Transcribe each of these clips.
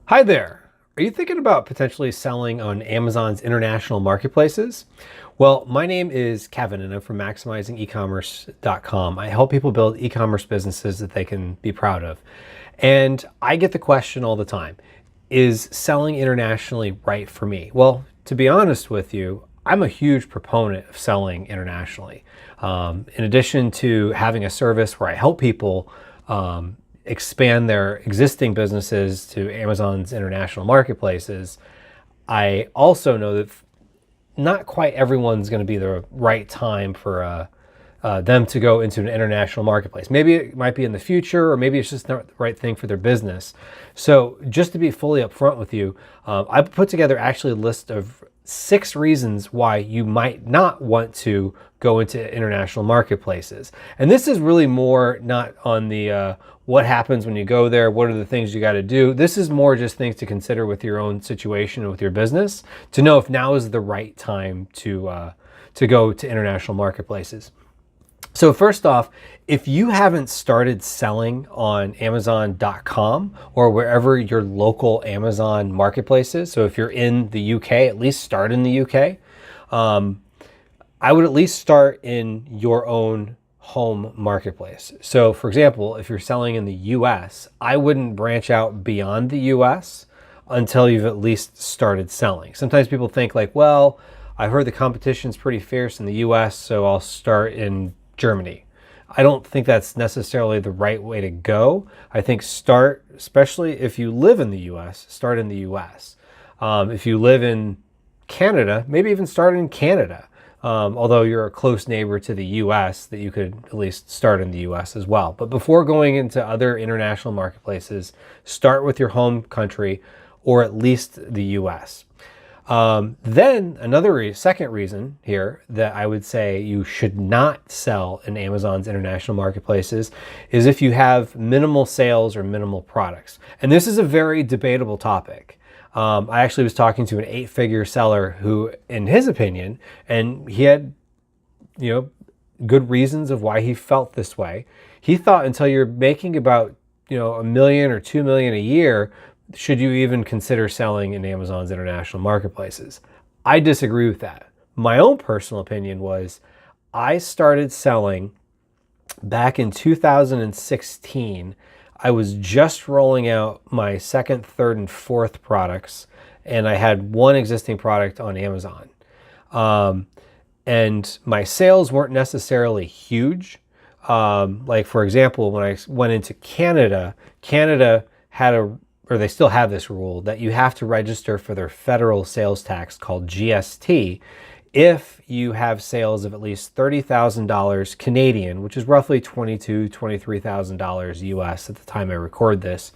Hi there. Are you thinking about potentially selling on Amazon's international marketplaces? Well, my name is Kevin and I'm from maximizingecommerce.com. I help people build e-commerce businesses that they can be proud of. And I get the question all the time, is selling internationally right for me? Well, to be honest with you, I'm a huge proponent of selling internationally. In addition to having a service where I help people expand their existing businesses to Amazon's international marketplaces, I also know that not quite everyone's going to be the right time for them to go into an international marketplace. Maybe it might be in the future, or maybe it's just not the right thing for their business. So just to be fully upfront with you, I put together actually a list of 6 reasons why you might not want to go into international marketplaces. And this is really more not on the what happens when you go there, what are the things you got to do. This is more just things to consider with your own situation and with your business to know if now is the right time to go to international marketplaces. So first off, if you haven't started selling on Amazon.com or wherever your local Amazon marketplace is, so if you're in the UK, at least start in the UK. I would at least start in your own home marketplace. So for example, if you're selling in the US, I wouldn't branch out beyond the US until you've at least started selling. Sometimes people think like, well, I heard the competition's pretty fierce in the US, so I'll start in Germany. I don't think that's necessarily the right way to go. I think start, especially if you live in the US, start in the US. If you live in Canada, maybe even start in Canada. Although you're a close neighbor to the US, that you could at least start in the US as well. But before going into other international marketplaces, start with your home country or at least the US. Then another second reason here that I would say you should not sell in Amazon's international marketplaces is if you have minimal sales or minimal products. And this is a very debatable topic. I actually was talking to an 8-figure seller who, in his opinion, and he had, good reasons of why he felt this way. He thought until you're making about, $1 million or $2 million a year, should you even consider selling in Amazon's international marketplaces? I disagree with that. My own personal opinion was I started selling back in 2016. I was just rolling out my second, third, and fourth products, and I had one existing product on Amazon. And my sales weren't necessarily huge. Like for example, when I went into Canada, Canada had or they still have this rule that you have to register for their federal sales tax called GST if you have sales of at least $30,000 Canadian, which is roughly $22,000, $23,000 US at the time I record this.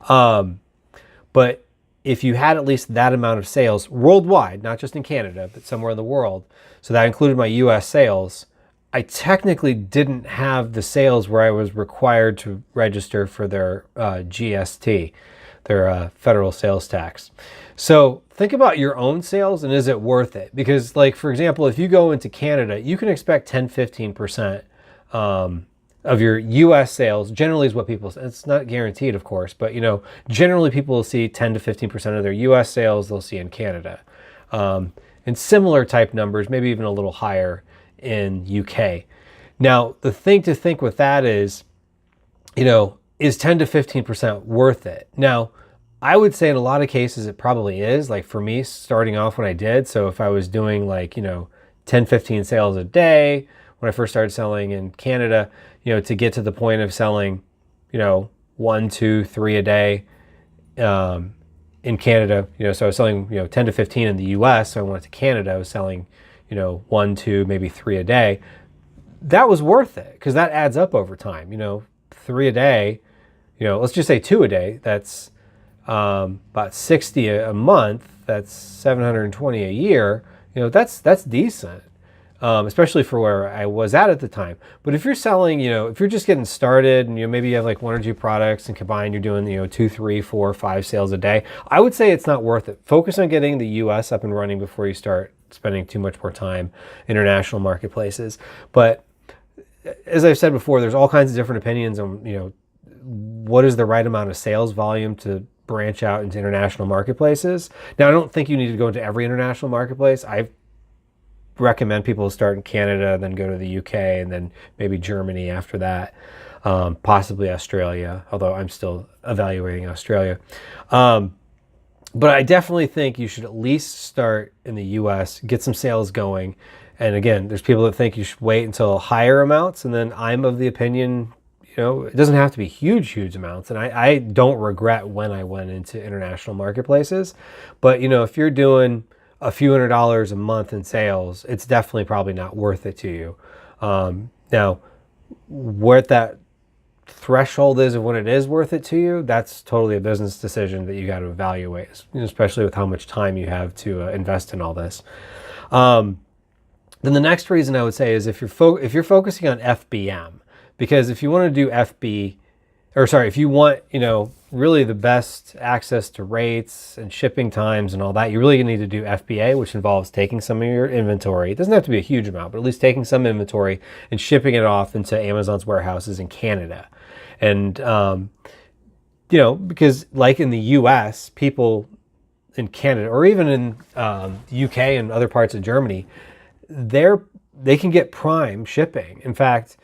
But if you had at least that amount of sales worldwide, not just in Canada, but somewhere in the world, so that included my US sales, I technically didn't have the sales where I was required to register for their GST, their federal sales tax. So think about your own sales and is it worth it? Because like, for example, if you go into Canada, you can expect 10-15% of your US sales, generally is what people, it's not guaranteed of course, but generally people will see 10 to 15% of their US sales they'll see in Canada. And similar type numbers, maybe even a little higher in UK. Now, the thing to think with that is 10 to 15% worth it? Now, I would say in a lot of cases it probably is. Like for me, starting off when I did, so if I was doing like 10, 15 sales a day when I first started selling in Canada, to get to the point of selling 1, 2, 3 a day in Canada, so I was selling 10 to 15 in the US, so I went to Canada, I was selling 1, 2, maybe 3 a day. That was worth it because that adds up over time. 3 a day, let's just say 2 a day, that's about 60 a month, that's 720 a year. That's decent, especially for where I was at the time. But if you're selling, if you're just getting started and maybe you have like 1 or 2 products and combined you're doing 2, 3, 4, 5 sales a day, I would say it's not worth it. Focus on getting the US up and running before you start spending too much more time international marketplaces. But as I've said before, there's all kinds of different opinions on what is the right amount of sales volume to branch out into international marketplaces. Now, I don't think you need to go into every international marketplace. I recommend people start in Canada, then go to the UK, and then maybe Germany after that, possibly Australia, although I'm still evaluating Australia. But I definitely think you should at least start in the US, get some sales going. And again, there's people that think you should wait until higher amounts. And then I'm of the opinion, it doesn't have to be huge amounts. And I don't regret when I went into international marketplaces. But, if you're doing a few $100s a month in sales, it's definitely probably not worth it to you. Now, what that threshold is of when it is worth it to you, that's totally a business decision that you got to evaluate, especially with how much time you have to invest in all this. Then the next reason I would say is if you're focusing on FBM, because if you want to do if you want, really the best access to rates and shipping times and all that, you really need to do FBA, which involves taking some of your inventory. It doesn't have to be a huge amount, but at least taking some inventory and shipping it off into Amazon's warehouses in Canada. And, because like in the US, people in Canada, or even in UK and other parts of Germany, they can get prime shipping. In fact,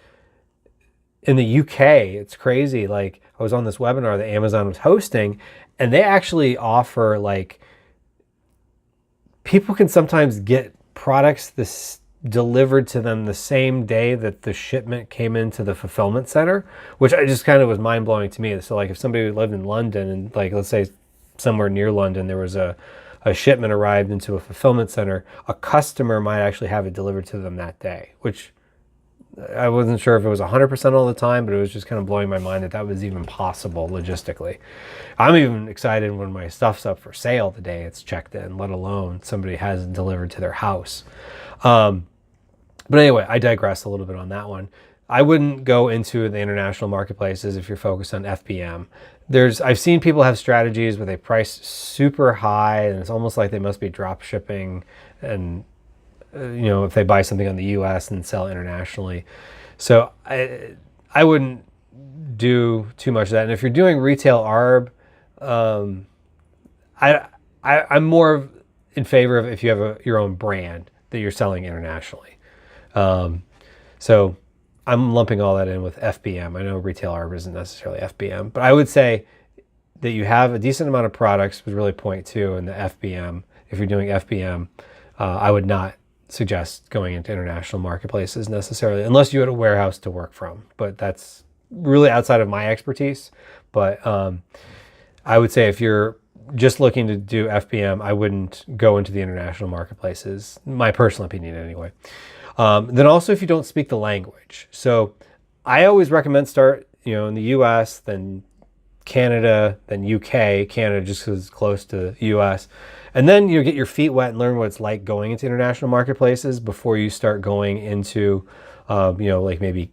in the UK, it's crazy. Like, I was on this webinar that Amazon was hosting, and they actually offer, like, people can sometimes get products delivered to them the same day that the shipment came into the fulfillment center, which I just kind of was mind-blowing to me. So, like, if somebody lived in London and, like, let's say somewhere near London, there was a shipment arrived into a fulfillment center, a customer might actually have it delivered to them that day, which I wasn't sure if it was 100% all the time, but it was just kind of blowing my mind that was even possible logistically. I'm even excited when my stuff's up for sale the day it's checked in, let alone somebody has it delivered to their house. But anyway, I digress a little bit on that one. I wouldn't go into the international marketplaces if you're focused on FBM. I've seen people have strategies where they price super high, and it's almost like they must be drop shipping, and if they buy something on the US and sell internationally. So I wouldn't do too much of that. And if you're doing retail ARB, I'm more in favor of if you have your own brand that you're selling internationally. So I'm lumping all that in with FBM. I know retail ARB isn't necessarily FBM, but I would say that you have a decent amount of products would really point to in the FBM. If you're doing FBM, I would not suggest going into international marketplaces necessarily, unless you had a warehouse to work from. But that's really outside of my expertise. But I would say if you're just looking to do FBM, I wouldn't go into the international marketplaces, my personal opinion anyway. Then also if you don't speak the language. So I always recommend start, in the US, then Canada, then UK, Canada just because it's close to the US. And then get your feet wet and learn what it's like going into international marketplaces before you start going into, like maybe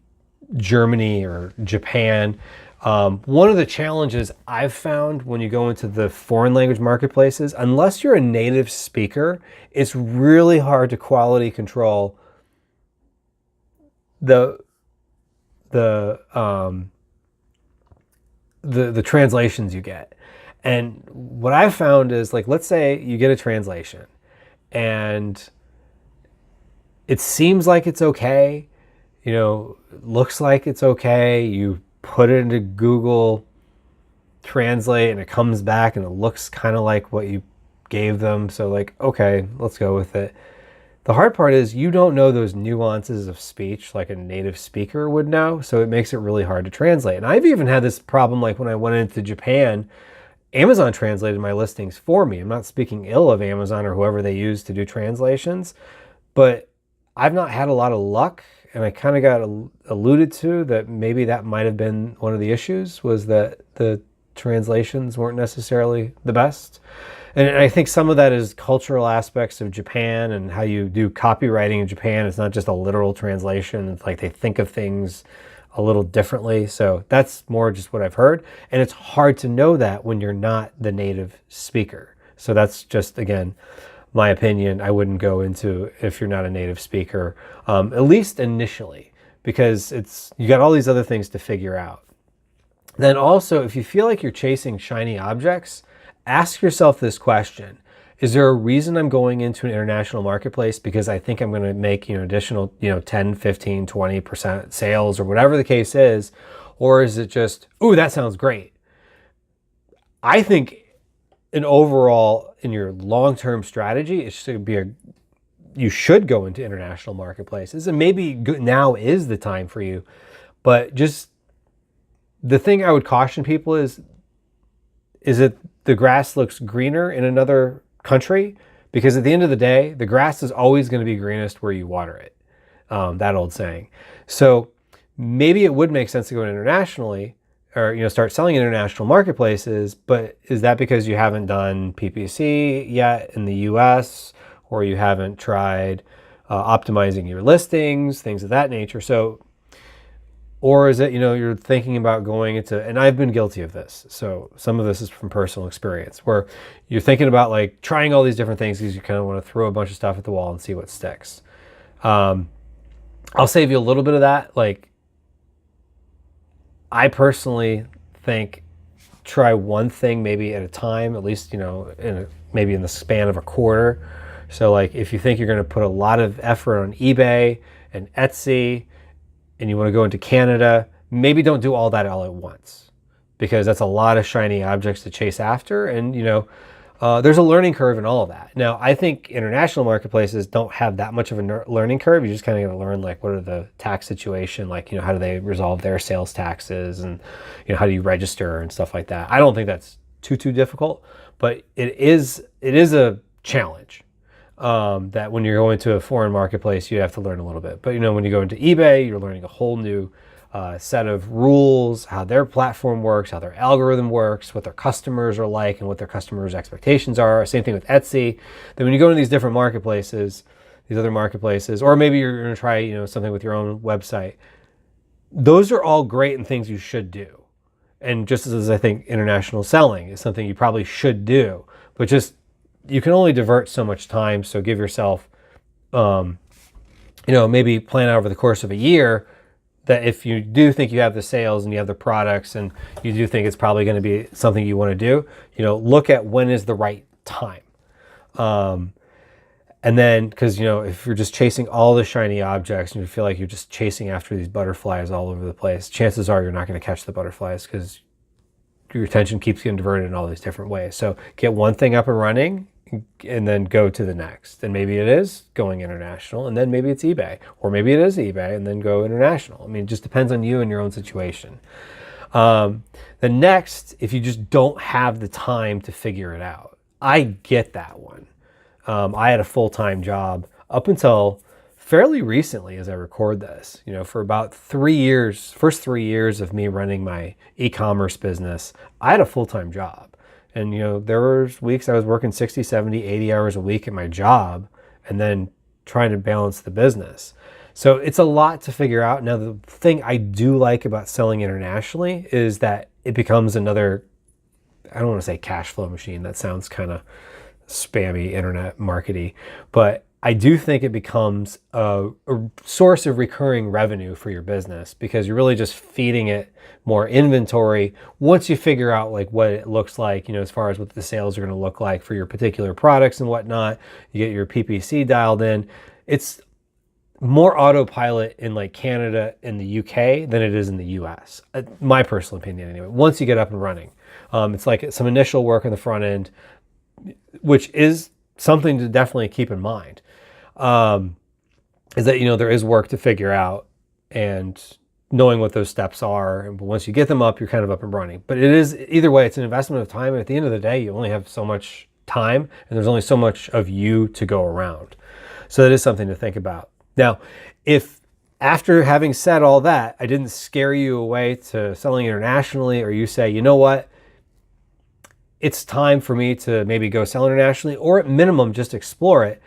Germany or Japan. One of the challenges I've found when you go into the foreign language marketplaces, unless you're a native speaker, it's really hard to quality control the translations you get. And what I've found is, like, let's say you get a translation and it seems like it's okay, looks like it's okay. You put it into Google Translate and it comes back and it looks kind of like what you gave them. So, like, okay, let's go with it. The hard part is you don't know those nuances of speech like a native speaker would know, so it makes it really hard to translate. And I've even had this problem, like when I went into Japan, Amazon translated my listings for me. I'm not speaking ill of Amazon or whoever they use to do translations, but I've not had a lot of luck, and I kind of got alluded to that maybe that might have been one of the issues, was that the translations weren't necessarily the best. And I think some of that is cultural aspects of Japan and how you do copywriting in Japan. It's not just a literal translation. It's like they think of things a little differently. So that's more just what I've heard. And it's hard to know that when you're not the native speaker. So that's just, again, my opinion. I wouldn't go into if you're not a native speaker, at least initially, because you got all these other things to figure out. Then also, if you feel like you're chasing shiny objects, ask yourself this question. Is there a reason I'm going into an international marketplace because I think I'm going to make, additional, 10, 15, 20% sales or whatever the case is? Or is it just, ooh, that sounds great? I think in your long-term strategy, it should be you should go into international marketplaces, and maybe now is the time for you. But just the thing I would caution people is it the grass looks greener in another country? Because at the end of the day, the grass is always going to be greenest where you water it. That old saying. So maybe it would make sense to go internationally, or start selling in international marketplaces. But is that because you haven't done PPC yet in the US, or you haven't tried optimizing your listings, things of that nature? So, or is it, you're thinking about going into, and I've been guilty of this. So some of this is from personal experience, where you're thinking about like trying all these different things because you kind of want to throw a bunch of stuff at the wall and see what sticks. I'll save you a little bit of that. Like, I think try one thing maybe at a time, at least, maybe in the span of a quarter. So like if you think you're going to put a lot of effort on eBay and Etsy, and you want to go into Canada, maybe don't do all that all at once, because that's a lot of shiny objects to chase after. And, there's a learning curve in all of that. Now, I think international marketplaces don't have that much of a learning curve. You just kind of got to learn, like, what are the tax situation, like, how do they resolve their sales taxes, and, how do you register and stuff like that. I don't think that's too difficult, but it is a challenge. That when you're going to a foreign marketplace, you have to learn a little bit. But when you go into eBay, you're learning a whole new set of rules, how their platform works, how their algorithm works, what their customers are like, and what their customers' expectations are. Same thing with Etsy. Then when you go to these different marketplaces, these other marketplaces, or maybe you're going to try something with your own website, those are all great and things you should do. And just as I think international selling is something you probably should do, but just you can only divert so much time. So give yourself, maybe plan out over the course of a year that if you do think you have the sales and you have the products and you do think it's probably going to be something you want to do, look at when is the right time. And then, because, if you're just chasing all the shiny objects and you feel like you're just chasing after these butterflies all over the place, chances are you're not going to catch the butterflies because your attention keeps getting diverted in all these different ways. So get one thing up and running and then go to the next. And maybe it is going international, and then maybe it's eBay, or maybe it is eBay and then go international. I mean, it just depends on you and your own situation. The next, if you just don't have the time to figure it out, I get that one. I had a full-time job up until fairly recently as I record this, for about 3 years, first 3 years of me running my e-commerce business, I had a full-time job. And, there was weeks I was working 60, 70, 80 hours a week at my job and then trying to balance the business. So it's a lot to figure out. Now, the thing I do like about selling internationally is that it becomes another, I don't want to say cash flow machine. That sounds kind of spammy, internet markety, but I do think it becomes a source of recurring revenue for your business, because you're really just feeding it more inventory once you figure out like what it looks like, as far as what the sales are going to look like for your particular products and whatnot. You get your PPC dialed in. It's more autopilot in like Canada and the UK than it is in the US. My personal opinion anyway, once you get up and running. It's like some initial work on the front end, which is something to definitely keep in mind, is that, there is work to figure out and knowing what those steps are. And once you get them up, you're kind of up and running. But it is, either way, it's an investment of time. And at the end of the day, you only have so much time and there's only so much of you to go around. So that is something to think about. Now, if after having said all that, I didn't scare you away to selling internationally, or you say, you know what, it's time for me to maybe go sell internationally, or at minimum, just explore it.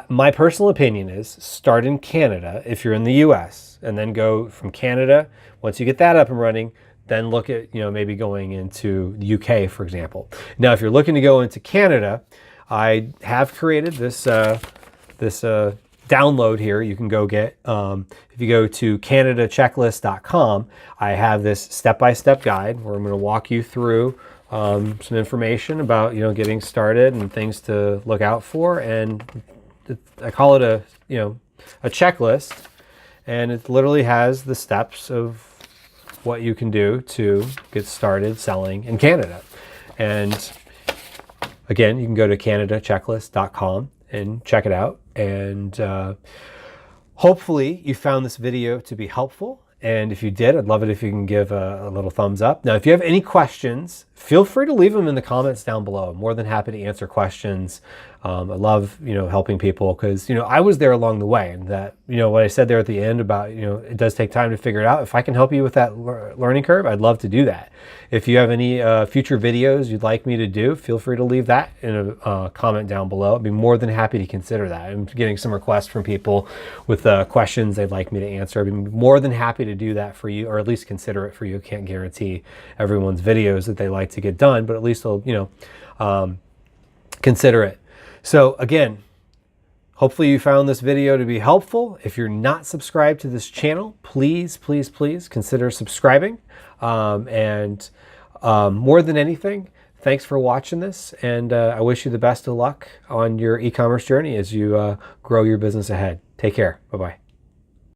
My personal opinion is start in Canada if you're in the US, and then go from Canada. Once you get that up and running, then look at, maybe going into the UK, for example. Now, if you're looking to go into Canada, I have created this download here you can go get. If you go to canadachecklist.com, I have this step-by-step guide where I'm going to walk you through some information about getting started and things to look out for, and I call it a checklist, and it literally has the steps of what you can do to get started selling in Canada. And again, you can go to canadachecklist.com and check it out. And hopefully you found this video to be helpful. And if you did, I'd love it if you can give a little thumbs up. Now, if you have any questions, feel free to leave them in the comments down below. I'm more than happy to answer questions. I love, helping people because, I was there along the way, and that, what I said there at the end about, it does take time to figure it out. If I can help you with that learning curve, I'd love to do that. If you have any future videos you'd like me to do, feel free to leave that in a comment down below. I'd be more than happy to consider that. I'm getting some requests from people with questions they'd like me to answer. I'd be more than happy to do that for you, or at least consider it for you. Can't guarantee everyone's videos that they like to get done, but at least they'll, consider it. So again, hopefully you found this video to be helpful. If you're not subscribed to this channel, please, please, please consider subscribing. More than anything, thanks for watching this, and I wish you the best of luck on your e-commerce journey as you grow your business ahead. Take care. Bye-bye.